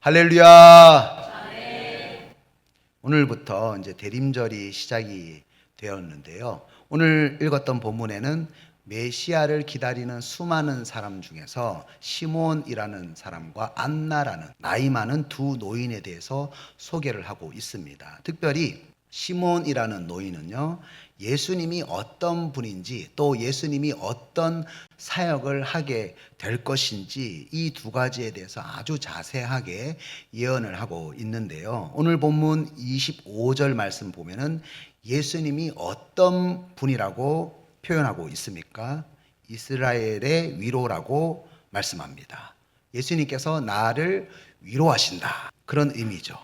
할렐루야. 오늘부터 이제 대림절이 시작이 되었는데요. 오늘 읽었던 본문에는 메시아를 기다리는 수많은 사람 중에서 시몬이라는 사람과 안나라는 나이 많은 두 노인에 대해서 소개를 하고 있습니다. 특별히 시몬이라는 노인은요, 예수님이 어떤 분인지 또 예수님이 어떤 사역을 하게 될 것인지 이 두 가지에 대해서 아주 자세하게 예언을 하고 있는데요. 오늘 본문 25절 말씀 보면은 예수님이 어떤 분이라고 표현하고 있습니까? 이스라엘의 위로라고 말씀합니다. 예수님께서 나를 위로하신다. 그런 의미죠.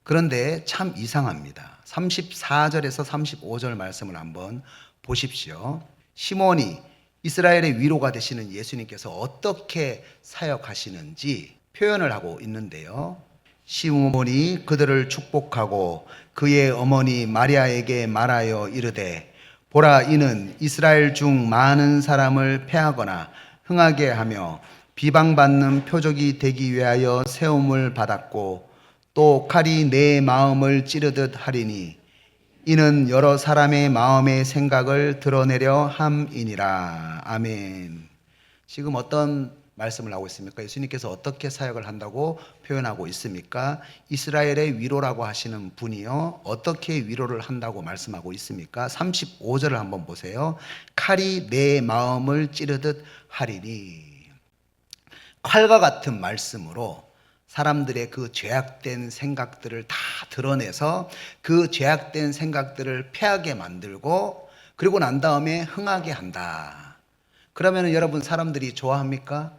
그런데 참 이상합니다. 34절에서 35절 말씀을 한번 보십시오. 시몬이 이스라엘의 위로가 되시는 예수님께서 어떻게 사역하시는지 표현을 하고 있는데요. 시몬이 그들을 축복하고 그의 어머니 마리아에게 말하여 이르되 보라, 이는 이스라엘 중 많은 사람을 패하거나 흥하게 하며 비방받는 표적이 되기 위하여 세움을 받았고 또 칼이 내 마음을 찌르듯 하리니 이는 여러 사람의 마음의 생각을 드러내려 함이니라. 아멘. 지금 어떤 말씀을 하고 있습니까? 예수님께서 어떻게 사역을 한다고 표현하고 있습니까? 이스라엘의 위로라고 하시는 분이요, 어떻게 위로를 한다고 말씀하고 있습니까? 35절을 한번 보세요. 칼이 내 마음을 찌르듯 하리니. 칼과 같은 말씀으로 사람들의 그 죄악된 생각들을 다 드러내서 그 죄악된 생각들을 패하게 만들고 그리고 난 다음에 흥하게 한다. 그러면 여러분, 사람들이 좋아합니까?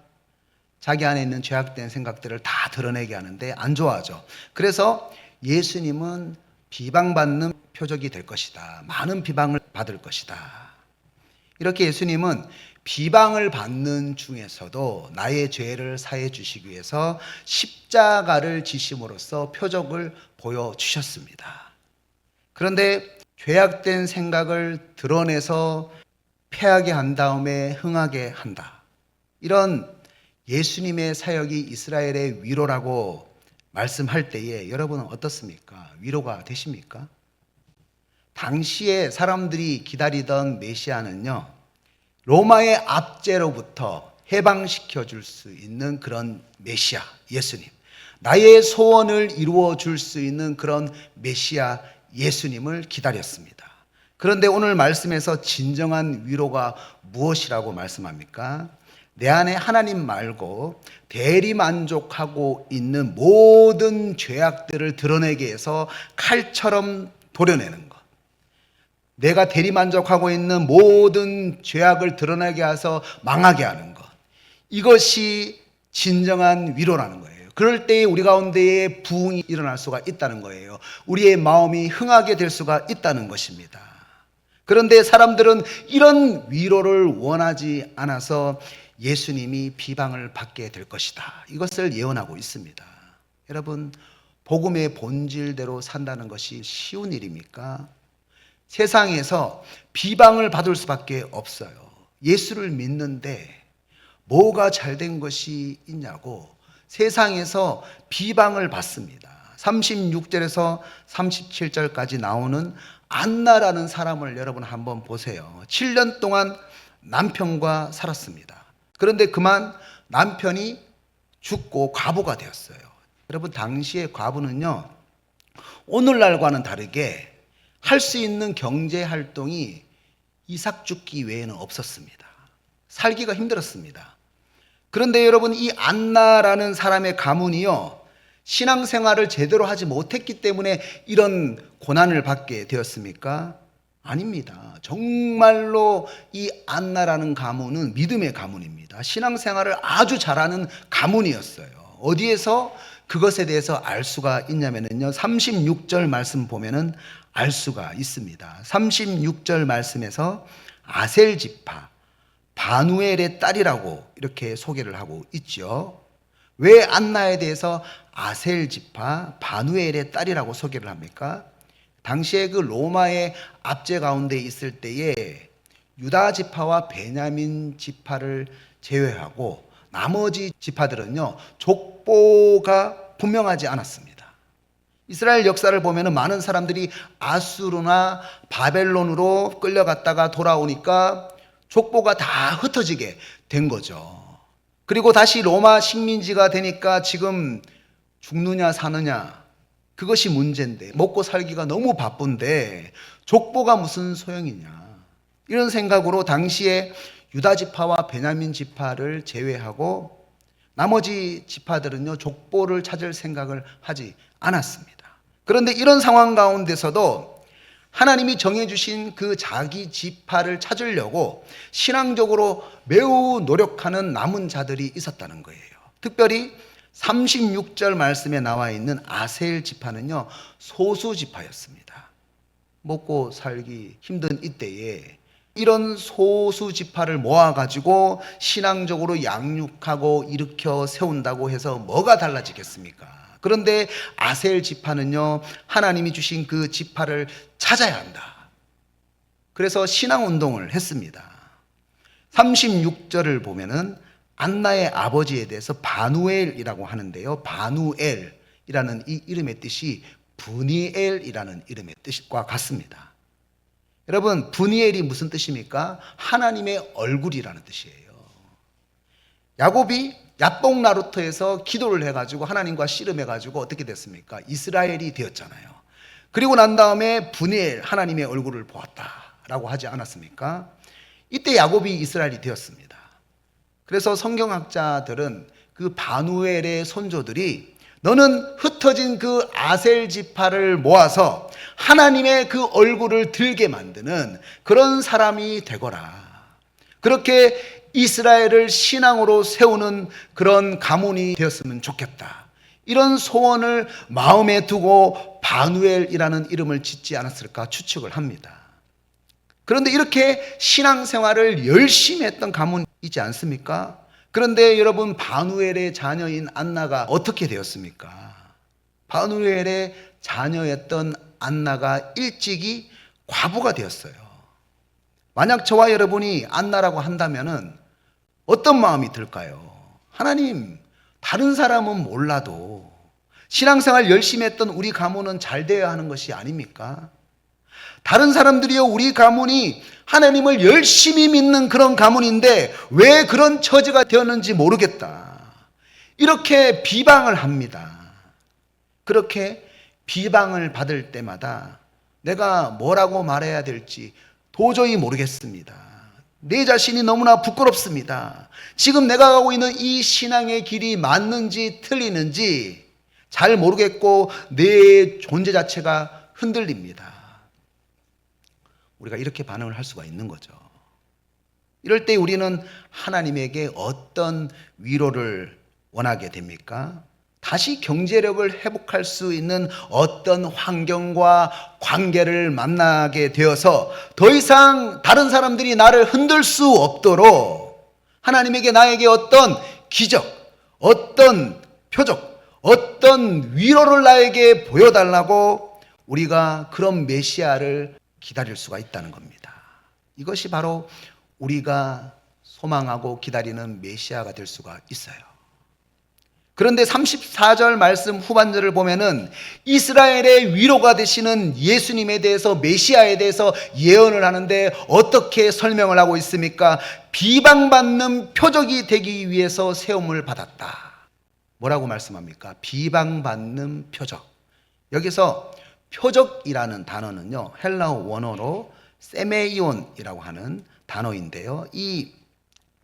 자기 안에 있는 죄악된 생각들을 다 드러내게 하는데 안 좋아하죠. 그래서 예수님은 비방받는 표적이 될 것이다. 많은 비방을 받을 것이다. 이렇게 예수님은 비방을 받는 중에서도 나의 죄를 사해 주시기 위해서 십자가를 지심으로써 표적을 보여주셨습니다. 그런데 죄악된 생각을 드러내서 패하게 한 다음에 흥하게 한다. 이런 예수님의 사역이 이스라엘의 위로라고 말씀할 때에 여러분은 어떻습니까? 위로가 되십니까? 당시에 사람들이 기다리던 메시아는요, 로마의 압제로부터 해방시켜 줄 수 있는 그런 메시아, 예수님. 나의 소원을 이루어 줄 수 있는 그런 메시아 예수님을 기다렸습니다. 그런데 오늘 말씀에서 진정한 위로가 무엇이라고 말씀합니까? 내 안에 하나님 말고 대리만족하고 있는 모든 죄악들을 드러내게 해서 칼처럼 도려내는 것. 내가 대리만족하고 있는 모든 죄악을 드러내게 해서 망하게 하는 것. 이것이 진정한 위로라는 거예요. 그럴 때에 우리 가운데에 부흥이 일어날 수가 있다는 거예요. 우리의 마음이 흥하게 될 수가 있다는 것입니다. 그런데 사람들은 이런 위로를 원하지 않아서 예수님이 비방을 받게 될 것이다. 이것을 예언하고 있습니다. 여러분, 복음의 본질대로 산다는 것이 쉬운 일입니까? 세상에서 비방을 받을 수밖에 없어요. 예수를 믿는데 뭐가 잘된 것이 있냐고 세상에서 비방을 받습니다. 36절에서 37절까지 나오는 안나라는 사람을 여러분 한번 보세요. 7년 동안 남편과 살았습니다. 그런데 그만 남편이 죽고 과부가 되었어요. 여러분, 당시의 과부는요, 오늘날과는 다르게 할 수 있는 경제 활동이 이삭 죽기 외에는 없었습니다. 살기가 힘들었습니다. 그런데 여러분, 이 안나라는 사람의 가문이요, 신앙생활을 제대로 하지 못했기 때문에 이런 고난을 받게 되었습니까? 아닙니다. 정말로 이 안나라는 가문은 믿음의 가문입니다. 신앙생활을 아주 잘하는 가문이었어요. 어디에서 그것에 대해서 알 수가 있냐면요, 36절 말씀 보면은 알 수가 있습니다. 36절 말씀에서 아셀 지파 바누엘의 딸이라고 이렇게 소개를 하고 있죠. 왜 안나에 대해서 아셀 지파 바누엘의 딸이라고 소개를 합니까? 당시에 그 로마의 압제 가운데 있을 때에 유다 지파와 베냐민 지파를 제외하고 나머지 지파들은요, 족보가 분명하지 않았습니다. 이스라엘 역사를 보면 많은 사람들이 아수르나 바벨론으로 끌려갔다가 돌아오니까 족보가 다 흩어지게 된 거죠. 그리고 다시 로마 식민지가 되니까 지금 죽느냐 사느냐 그것이 문제인데, 먹고 살기가 너무 바쁜데 족보가 무슨 소용이냐, 이런 생각으로 당시에 유다 지파와 베냐민 지파를 제외하고 나머지 지파들은요 족보를 찾을 생각을 하지 않았습니다. 그런데 이런 상황 가운데서도 하나님이 정해주신 그 자기 지파를 찾으려고 신앙적으로 매우 노력하는 남은 자들이 있었다는 거예요. 특별히 36절 말씀에 나와 있는 아셀 지파는요 소수 지파였습니다. 먹고 살기 힘든 이때에 이런 소수 지파를 모아가지고 신앙적으로 양육하고 일으켜 세운다고 해서 뭐가 달라지겠습니까? 그런데 아셀 지파는요 하나님이 주신 그 지파를 찾아야 한다. 그래서 신앙운동을 했습니다. 36절을 보면은 안나의 아버지에 대해서 바누엘이라고 하는데요, 바누엘이라는 이 이름의 뜻이 브니엘이라는 이름의 뜻과 같습니다. 여러분, 브니엘이 무슨 뜻입니까? 하나님의 얼굴이라는 뜻이에요. 야곱이 야복 나루터에서 기도를 해가지고 하나님과 씨름해가지고 어떻게 됐습니까? 이스라엘이 되었잖아요. 그리고 난 다음에 브니엘, 하나님의 얼굴을 보았다라고 하지 않았습니까? 이때 야곱이 이스라엘이 되었습니다. 그래서 성경학자들은 그 바누엘의 손조들이 너는 흩어진 그 아셀 지파를 모아서 하나님의 그 얼굴을 들게 만드는 그런 사람이 되거라. 그렇게 이스라엘을 신앙으로 세우는 그런 가문이 되었으면 좋겠다. 이런 소원을 마음에 두고 바누엘이라는 이름을 짓지 않았을까 추측을 합니다. 그런데 이렇게 신앙생활을 열심히 했던 가문이지 않습니까? 그런데 여러분, 바누엘의 자녀인 안나가 어떻게 되었습니까? 바누엘의 자녀였던 안나가 일찍이 과부가 되었어요. 만약 저와 여러분이 안나라고 한다면은 어떤 마음이 들까요? 하나님, 다른 사람은 몰라도 신앙생활 열심히 했던 우리 가문은 잘 되어야 하는 것이 아닙니까? 다른 사람들이요, 우리 가문이 하나님을 열심히 믿는 그런 가문인데 왜 그런 처지가 되었는지 모르겠다. 이렇게 비방을 합니다. 그렇게 비방을 받을 때마다 내가 뭐라고 말해야 될지 도저히 모르겠습니다. 내 자신이 너무나 부끄럽습니다. 지금 내가 가고 있는 이 신앙의 길이 맞는지 틀리는지 잘 모르겠고 내 존재 자체가 흔들립니다. 우리가 이렇게 반응을 할 수가 있는 거죠. 이럴 때 우리는 하나님에게 어떤 위로를 원하게 됩니까? 다시 경제력을 회복할 수 있는 어떤 환경과 관계를 만나게 되어서 더 이상 다른 사람들이 나를 흔들 수 없도록 하나님에게 나에게 어떤 기적, 어떤 표적, 어떤 위로를 나에게 보여달라고 우리가 그런 메시아를 기다릴 수가 있다는 겁니다. 이것이 바로 우리가 소망하고 기다리는 메시아가 될 수가 있어요. 그런데 34절 말씀 후반절을 보면은 이스라엘의 위로가 되시는 예수님에 대해서, 메시아에 대해서 예언을 하는데 어떻게 설명을 하고 있습니까? 비방받는 표적이 되기 위해서 세움을 받았다. 뭐라고 말씀합니까? 비방받는 표적. 여기서 표적이라는 단어는요, 헬라어 원어로 세메이온이라고 하는 단어인데요, 이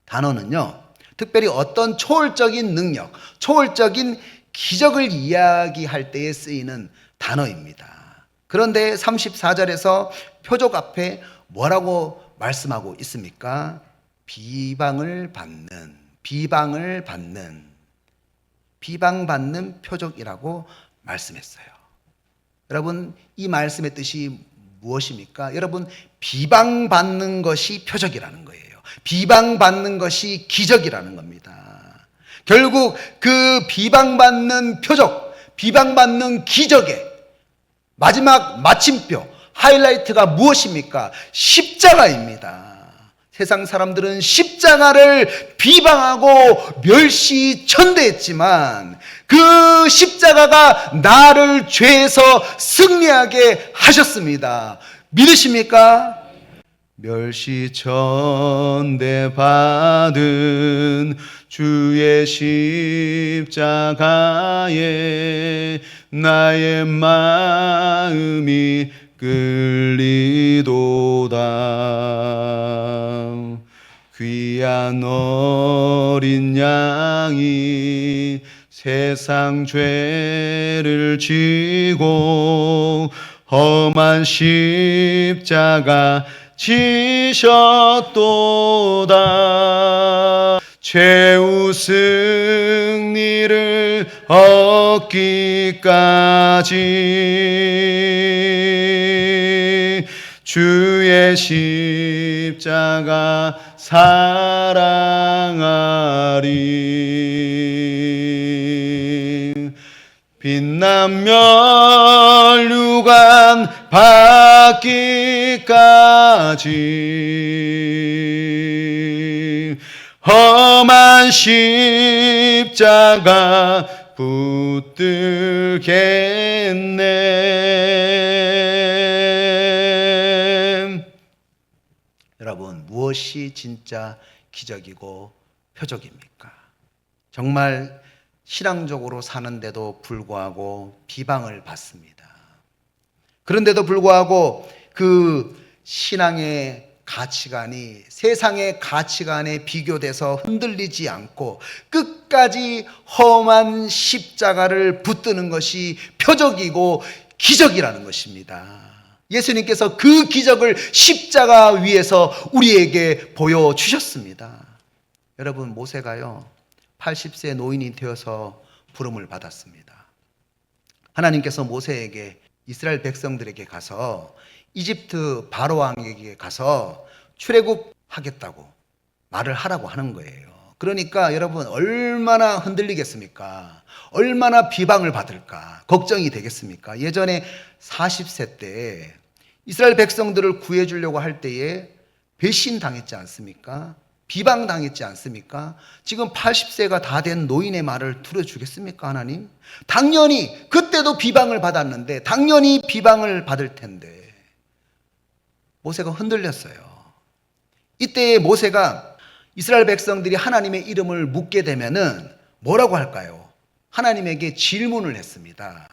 단어는요 특별히 어떤 초월적인 능력, 초월적인 기적을 이야기할 때에 쓰이는 단어입니다. 그런데 34절에서 표적 앞에 뭐라고 말씀하고 있습니까? 비방을 받는, 비방받는 표적이라고 말씀했어요. 여러분, 이 말씀의 뜻이 무엇입니까? 여러분, 비방받는 것이 표적이라는 거예요. 비방받는 것이 기적이라는 겁니다. 결국 그 비방받는 표적, 비방받는 기적의 마지막 마침표, 하이라이트가 무엇입니까? 십자가입니다. 세상 사람들은 십자가를 비방하고 멸시천대했지만 그 십자가가 나를 죄에서 승리하게 하셨습니다. 믿으십니까? 멸시천대 받은 주의 십자가에 나의 마음이 끌리도다. 귀한 어린 양이 세상 죄를 지고 험한 십자가 지셨도다. 최후 승리를 얻기까지 주의 십자가 사랑하리. 빛나면 유관 받기까지 험한 십자가 붙들겠네. 여러분, 무엇이 진짜 기적이고 표적입니까? 정말 신앙적으로 사는데도 불구하고 비방을 받습니다. 그런데도 불구하고 그 신앙의 가치관이 세상의 가치관에 비교돼서 흔들리지 않고 끝까지 험한 십자가를 붙드는 것이 표적이고 기적이라는 것입니다. 예수님께서 그 기적을 십자가 위에서 우리에게 보여주셨습니다. 여러분, 모세가요 80세 노인이 되어서 부름을 받았습니다. 하나님께서 모세에게 이스라엘 백성들에게 가서 이집트 바로 왕에게 가서 출애굽하겠다고 말을 하라고 하는 거예요. 그러니까 여러분, 얼마나 흔들리겠습니까? 얼마나 비방을 받을까? 걱정이 되겠습니까? 예전에 40세 때 이스라엘 백성들을 구해주려고 할 때에 배신당했지 않습니까? 비방당했지 않습니까? 지금 80세가 다 된 노인의 말을 들어주겠습니까, 하나님? 당연히 그때도 비방을 받았는데 당연히 비방을 받을 텐데 모세가 흔들렸어요. 이때 모세가 이스라엘 백성들이 하나님의 이름을 묻게 되면은 뭐라고 할까요? 하나님에게 질문을 했습니다.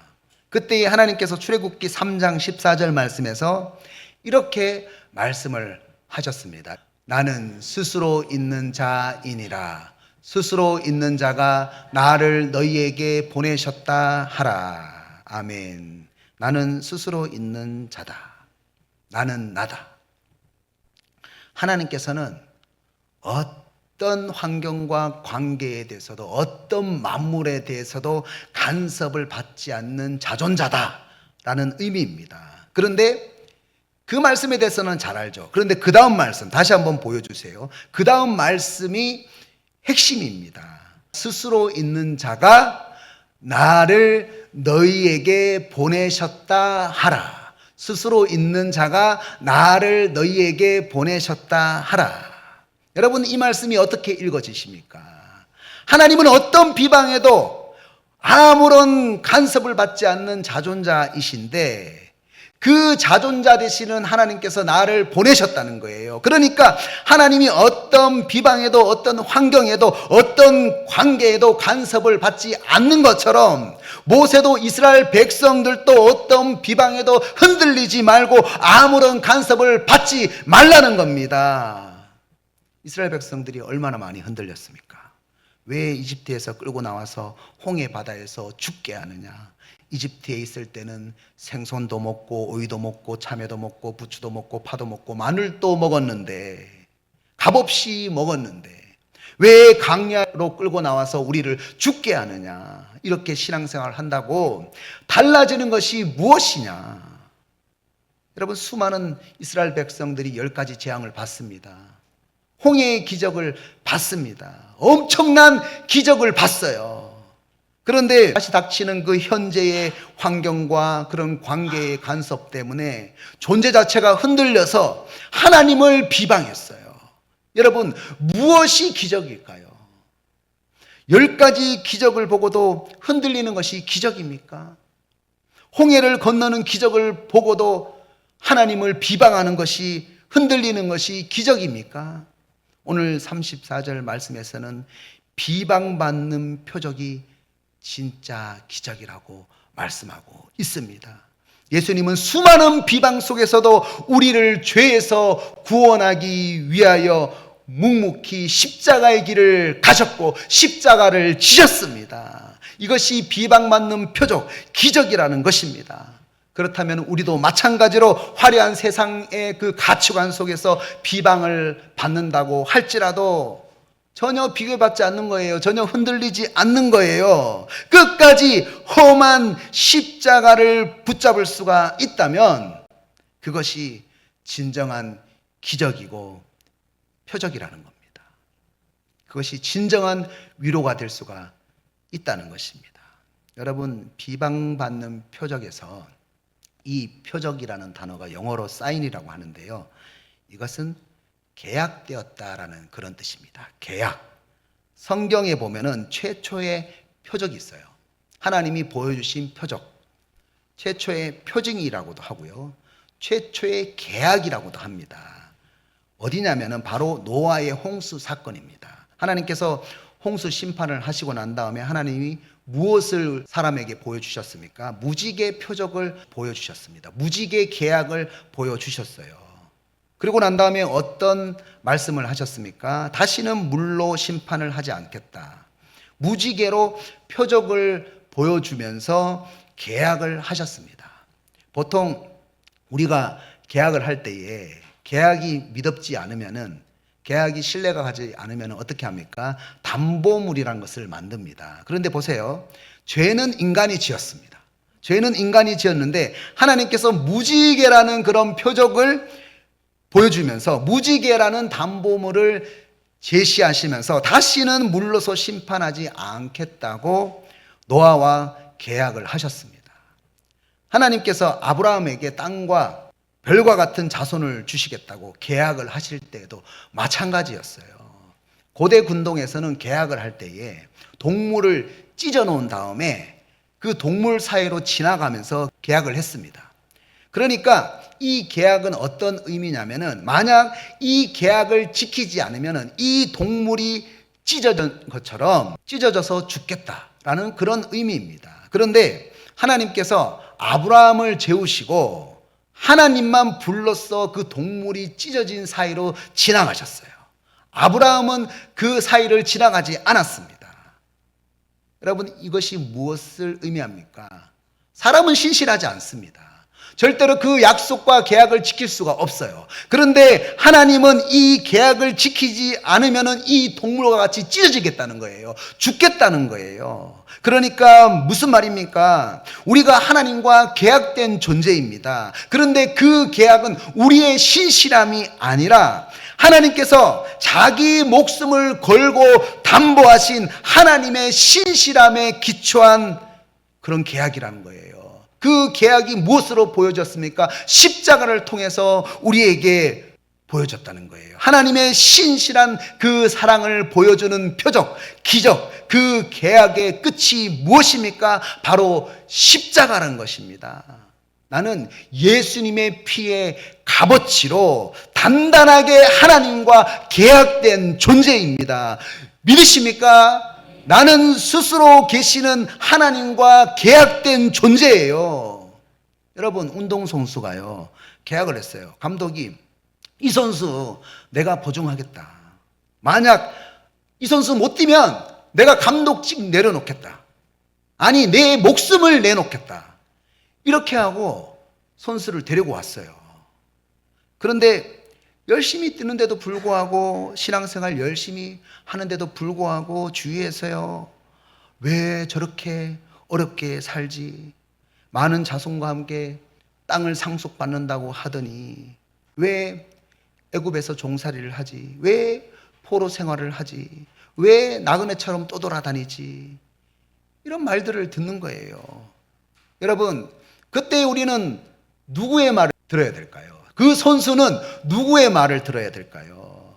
그때 하나님께서 출애굽기 3장 14절 말씀에서 이렇게 말씀을 하셨습니다. 나는 스스로 있는 자이니라. 스스로 있는 자가 나를 너희에게 보내셨다 하라. 아멘. 나는 스스로 있는 자다. 나는 나다. 하나님께서는 어떤 환경과 관계에 대해서도 어떤 만물에 대해서도 간섭을 받지 않는 자존자다라는 의미입니다. 그런데 그 말씀에 대해서는 잘 알죠. 그런데 그 다음 말씀 다시 한번 보여주세요. 그 다음 말씀이 핵심입니다. 스스로 있는 자가 나를 너희에게 보내셨다 하라. 스스로 있는 자가 나를 너희에게 보내셨다 하라. 여러분, 이 말씀이 어떻게 읽어지십니까? 하나님은 어떤 비방에도 아무런 간섭을 받지 않는 자존자이신데 그 자존자 되시는 하나님께서 나를 보내셨다는 거예요. 그러니까 하나님이 어떤 비방에도 어떤 환경에도 어떤 관계에도 간섭을 받지 않는 것처럼 모세도 이스라엘 백성들도 어떤 비방에도 흔들리지 말고 아무런 간섭을 받지 말라는 겁니다. 이스라엘 백성들이 얼마나 많이 흔들렸습니까? 왜 이집트에서 끌고 나와서 홍해 바다에서 죽게 하느냐? 이집트에 있을 때는 생선도 먹고 오이도 먹고 참외도 먹고 부추도 먹고 파도 먹고 마늘도 먹었는데 값없이 먹었는데 왜 강야로 끌고 나와서 우리를 죽게 하느냐? 이렇게 신앙생활을 한다고 달라지는 것이 무엇이냐? 여러분, 수많은 이스라엘 백성들이 10가지 재앙을 받습니다. 홍해의 기적을 봤습니다. 엄청난 기적을 봤어요. 그런데 다시 닥치는 그 현재의 환경과 그런 관계의 간섭 때문에 존재 자체가 흔들려서 하나님을 비방했어요. 여러분, 무엇이 기적일까요? 10가지 기적을 보고도 흔들리는 것이 기적입니까? 홍해를 건너는 기적을 보고도 하나님을 비방하는 것이, 흔들리는 것이 기적입니까? 오늘 34절 말씀에서는 비방받는 표적이 진짜 기적이라고 말씀하고 있습니다. 예수님은 수많은 비방 속에서도 우리를 죄에서 구원하기 위하여 묵묵히 십자가의 길을 가셨고 십자가를 지셨습니다. 이것이 비방받는 표적, 기적이라는 것입니다. 그렇다면 우리도 마찬가지로 화려한 세상의 그 가치관 속에서 비방을 받는다고 할지라도 전혀 비교받지 않는 거예요. 전혀 흔들리지 않는 거예요. 끝까지 험한 십자가를 붙잡을 수가 있다면 그것이 진정한 기적이고 표적이라는 겁니다. 그것이 진정한 위로가 될 수가 있다는 것입니다. 여러분, 비방받는 표적에서 이 표적이라는 단어가 영어로 사인이라고 하는데요. 이것은 계약되었다라는 그런 뜻입니다. 계약. 성경에 보면은 최초의 표적이 있어요. 하나님이 보여주신 표적. 최초의 표징이라고도 하고요. 최초의 계약이라고도 합니다. 어디냐면은 바로 노아의 홍수 사건입니다. 하나님께서 홍수 심판을 하시고 난 다음에 하나님이 무엇을 사람에게 보여주셨습니까? 무지개 표적을 보여주셨습니다. 무지개 계약을 보여주셨어요. 그리고 난 다음에 어떤 말씀을 하셨습니까? 다시는 물로 심판을 하지 않겠다. 무지개로 표적을 보여주면서 계약을 하셨습니다. 보통 우리가 계약을 할 때에 계약이 믿음지 않으면은, 계약이 신뢰가 가지 않으면 어떻게 합니까? 담보물이라는 것을 만듭니다. 그런데 보세요. 죄는 인간이 지었습니다. 죄는 인간이 지었는데 하나님께서 무지개라는 그런 표적을 보여주면서 무지개라는 담보물을 제시하시면서 다시는 물로서 심판하지 않겠다고 노아와 계약을 하셨습니다. 하나님께서 아브라함에게 땅과 별과 같은 자손을 주시겠다고 계약을 하실 때에도 마찬가지였어요. 고대 군동에서는 계약을 할 때에 동물을 찢어 놓은 다음에 그 동물 사이로 지나가면서 계약을 했습니다. 그러니까 이 계약은 어떤 의미냐면은 만약 이 계약을 지키지 않으면은 이 동물이 찢어진 것처럼 찢어져서 죽겠다라는 그런 의미입니다. 그런데 하나님께서 아브라함을 재우시고 하나님만 불러서 그 동물이 찢어진 사이로 지나가셨어요. 아브라함은 그 사이를 지나가지 않았습니다. 여러분, 이것이 무엇을 의미합니까? 사람은 신실하지 않습니다. 절대로 그 약속과 계약을 지킬 수가 없어요. 그런데 하나님은 이 계약을 지키지 않으면 이 동물과 같이 찢어지겠다는 거예요. 죽겠다는 거예요. 그러니까 무슨 말입니까? 우리가 하나님과 계약된 존재입니다. 그런데 그 계약은 우리의 신실함이 아니라 하나님께서 자기 목숨을 걸고 담보하신 하나님의 신실함에 기초한 그런 계약이라는 거예요. 그 계약이 무엇으로 보여졌습니까? 십자가를 통해서 우리에게 보여졌다는 거예요. 하나님의 신실한 그 사랑을 보여주는 표적, 기적, 그 계약의 끝이 무엇입니까? 바로 십자가라는 것입니다. 나는 예수님의 피의 값어치로 단단하게 하나님과 계약된 존재입니다. 믿으십니까? 나는 스스로 계시는 하나님과 계약된 존재예요. 여러분, 운동선수가요, 계약을 했어요. 감독이 이 선수 내가 보증하겠다. 만약 이 선수 못 뛰면 내가 감독직 내려놓겠다. 아니, 내 목숨을 내놓겠다. 이렇게 하고 선수를 데리고 왔어요. 그런데 열심히 뛰는데도 불구하고, 신앙생활 열심히 하는데도 불구하고 주위에서요, 왜 저렇게 어렵게 살지? 많은 자손과 함께 땅을 상속받는다고 하더니 왜 애굽에서 종살이를 하지? 왜 포로 생활을 하지? 왜 나그네처럼 떠돌아다니지? 이런 말들을 듣는 거예요. 여러분, 그때 우리는 누구의 말을 들어야 될까요? 그 선수는 누구의 말을 들어야 될까요?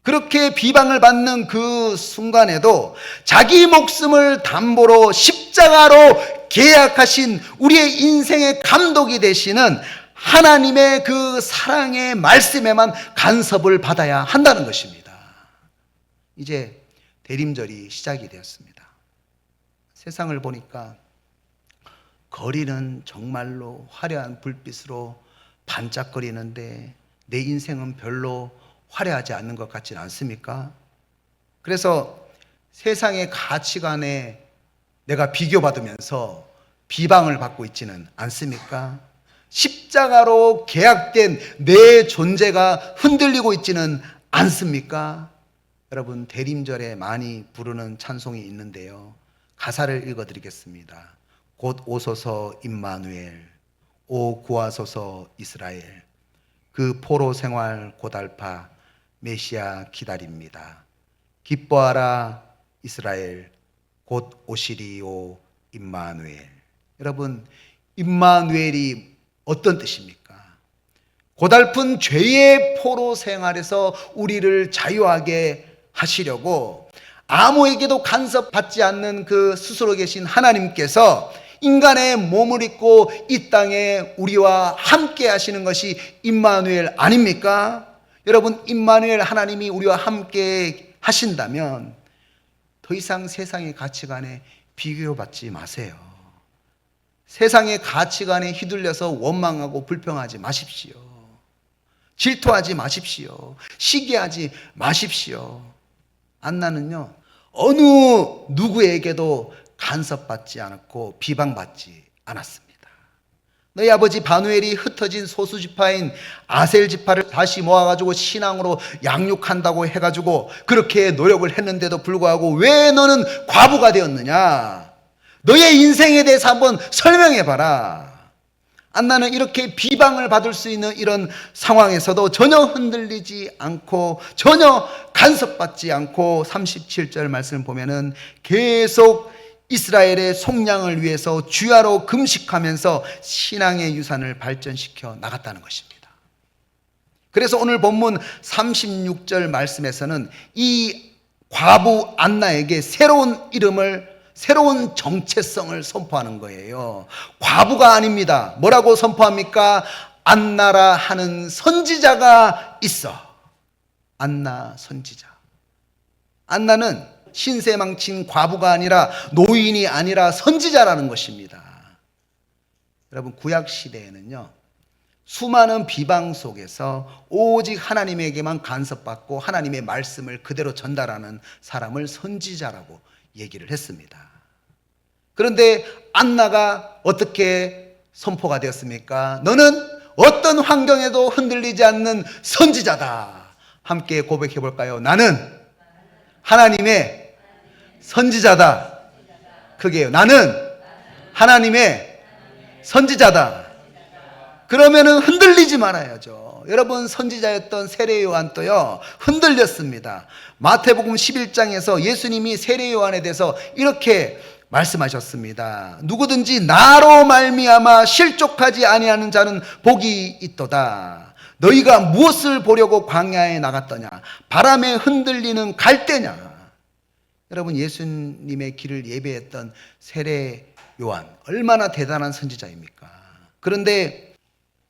그렇게 비방을 받는 그 순간에도 자기 목숨을 담보로 십자가로 계약하신 우리의 인생의 감독이 되시는 하나님의 그 사랑의 말씀에만 간섭을 받아야 한다는 것입니다. 이제 대림절이 시작이 되었습니다. 세상을 보니까 거리는 정말로 화려한 불빛으로 반짝거리는데 내 인생은 별로 화려하지 않는 것 같지는 않습니까? 그래서 세상의 가치관에 내가 비교받으면서 비방을 받고 있지는 않습니까? 십자가로 계약된 내 존재가 흔들리고 있지는 않습니까? 여러분, 대림절에 많이 부르는 찬송이 있는데요. 가사를 읽어드리겠습니다. 곧 오소서 임마누엘, 오 구하소서 이스라엘, 그 포로 생활 고달파 메시아 기다립니다. 기뻐하라 이스라엘, 곧 오시리오 임마누엘. 여러분, 임마누엘이 어떤 뜻입니까? 고달픈 죄의 포로 생활에서 우리를 자유하게 하시려고 아무에게도 간섭받지 않는 그 스스로 계신 하나님께서 인간의 몸을 입고 이 땅에 우리와 함께 하시는 것이 임마누엘 아닙니까? 여러분, 임마누엘 하나님이 우리와 함께 하신다면 더 이상 세상의 가치관에 비교받지 마세요. 세상의 가치관에 휘둘려서 원망하고 불평하지 마십시오. 질투하지 마십시오. 시기하지 마십시오. 안나는요, 어느 누구에게도 간섭받지 않았고 비방받지 않았습니다. 너희 아버지 바누엘이 흩어진 소수지파인 아셀지파를 다시 모아가지고 신앙으로 양육한다고 해가지고 그렇게 노력을 했는데도 불구하고 왜 너는 과부가 되었느냐? 너의 인생에 대해서 한번 설명해봐라. 안나는 이렇게 비방을 받을 수 있는 이런 상황에서도 전혀 흔들리지 않고 전혀 간섭받지 않고 37절 말씀을 보면은 계속 이스라엘의 속량을 위해서 주야로 금식하면서 신앙의 유산을 발전시켜 나갔다는 것입니다. 그래서 오늘 본문 36절 말씀에서는 이 과부 안나에게 새로운 이름을, 새로운 정체성을 선포하는 거예요. 과부가 아닙니다. 뭐라고 선포합니까? 안나라 하는 선지자가 있어. 안나 선지자. 안나는 신세 망친 과부가 아니라 노인이 아니라 선지자라는 것입니다. 여러분, 구약 시대에는요, 수많은 비방 속에서 오직 하나님에게만 간섭받고 하나님의 말씀을 그대로 전달하는 사람을 선지자라고 얘기를 했습니다. 그런데 안나가 어떻게 선포가 되었습니까? 너는 어떤 환경에도 흔들리지 않는 선지자다. 함께 고백해 볼까요? 나는 하나님의 선지자다. 그게요. 나는 하나님의 선지자다. 그러면은 흔들리지 말아야죠. 여러분, 선지자였던 세례 요한도요, 흔들렸습니다. 마태복음 11장에서 예수님이 세례 요한에 대해서 이렇게 말씀하셨습니다. 누구든지 나로 말미암아 실족하지 아니하는 자는 복이 있도다. 너희가 무엇을 보려고 광야에 나갔더냐? 바람에 흔들리는 갈대냐? 여러분, 예수님의 길을 예배했던 세례 요한, 얼마나 대단한 선지자입니까? 그런데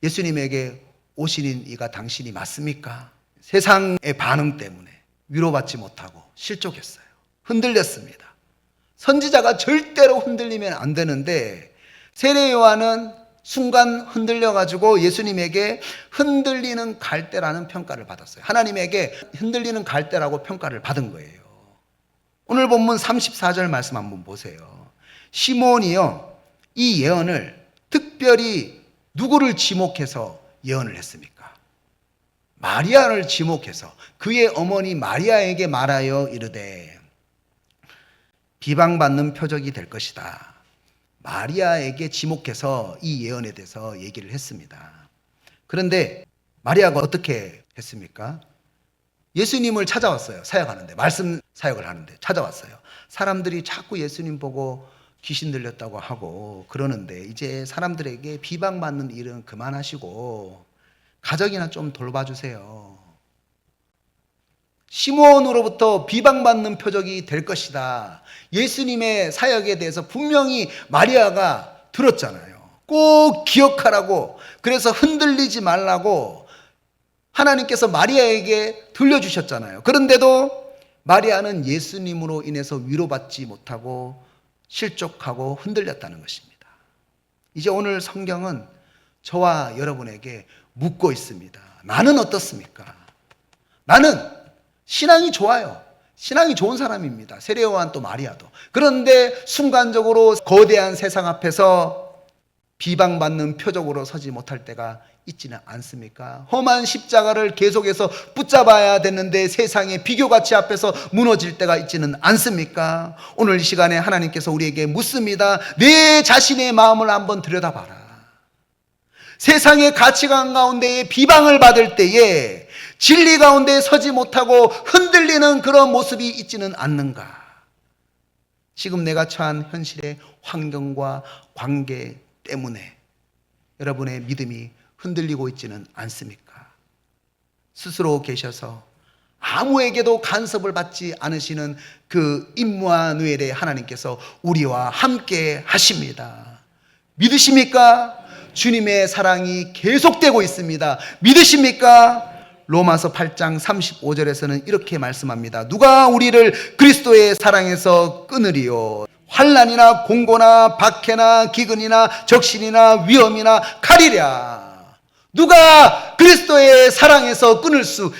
예수님에게 오시는 이가 당신이 맞습니까? 세상의 반응 때문에 위로받지 못하고 실족했어요. 흔들렸습니다. 선지자가 절대로 흔들리면 안 되는데 세례 요한은 순간 흔들려가지고 예수님에게 흔들리는 갈대라는 평가를 받았어요. 하나님에게 흔들리는 갈대라고 평가를 받은 거예요. 오늘 본문 34절 말씀 한번 보세요. 시몬이요, 이 예언을 특별히 누구를 지목해서 예언을 했습니까? 마리아를 지목해서 그의 어머니 마리아에게 말하여 이르되 비방받는 표적이 될 것이다. 마리아에게 지목해서 이 예언에 대해서 얘기를 했습니다. 그런데 마리아가 어떻게 했습니까? 예수님을 찾아왔어요. 사역하는데, 말씀 사역을 하는데 찾아왔어요. 사람들이 자꾸 예수님 보고 귀신 들렸다고 하고 그러는데 이제 사람들에게 비방받는 일은 그만하시고 가정이나 좀 돌봐주세요. 시몬으로부터 비방받는 표적이 될 것이다. 예수님의 사역에 대해서 분명히 마리아가 들었잖아요. 꼭 기억하라고, 그래서 흔들리지 말라고 하나님께서 마리아에게 들려주셨잖아요. 그런데도 마리아는 예수님으로 인해서 위로받지 못하고 실족하고 흔들렸다는 것입니다. 이제 오늘 성경은 저와 여러분에게 묻고 있습니다. 나는 어떻습니까? 나는 신앙이 좋아요. 신앙이 좋은 사람입니다. 세례요한 또 마리아도. 그런데 순간적으로 거대한 세상 앞에서 비방받는 표적으로 서지 못할 때가 있지는 않습니까? 험한 십자가를 계속해서 붙잡아야 되는데 세상의 비교가치 앞에서 무너질 때가 있지는 않습니까? 오늘 이 시간에 하나님께서 우리에게 묻습니다. 내 자신의 마음을 한번 들여다봐라. 세상의 가치관 가운데에 비방을 받을 때에 진리 가운데 서지 못하고 흔들리는 그런 모습이 있지는 않는가? 지금 내가 처한 현실의 환경과 관계 때문에 여러분의 믿음이 흔들리고 있지는 않습니까? 스스로 계셔서 아무에게도 간섭을 받지 않으시는 그 임마누엘의 하나님께서 우리와 함께 하십니다. 믿으십니까? 주님의 사랑이 계속되고 있습니다. 믿으십니까? 로마서 8장 35절에서는 이렇게 말씀합니다. 누가 우리를 그리스도의 사랑에서 끊으리요? 환난이나 공고나 박해나 기근이나 적신이나 위험이나 칼이랴. 누가 그리스도의 사랑에서 끊을 수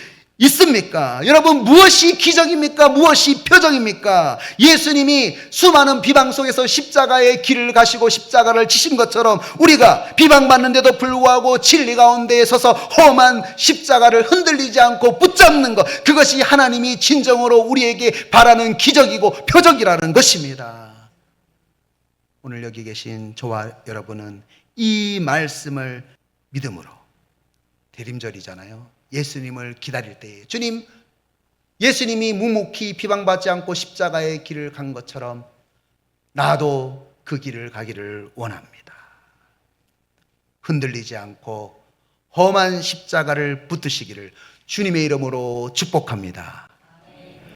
있습니까? 여러분, 무엇이 기적입니까? 무엇이 표적입니까? 예수님이 수많은 비방 속에서 십자가의 길을 가시고 십자가를 지신 것처럼 우리가 비방받는데도 불구하고 진리 가운데에 서서 험한 십자가를 흔들리지 않고 붙잡는 것, 그것이 하나님이 진정으로 우리에게 바라는 기적이고 표적이라는 것입니다. 오늘 여기 계신 저와 여러분은 이 말씀을 믿음으로, 대림절이잖아요. 예수님을 기다릴 때에 주님, 예수님이 묵묵히 비방받지 않고 십자가의 길을 간 것처럼 나도 그 길을 가기를 원합니다. 흔들리지 않고 험한 십자가를 붙드시기를 주님의 이름으로 축복합니다.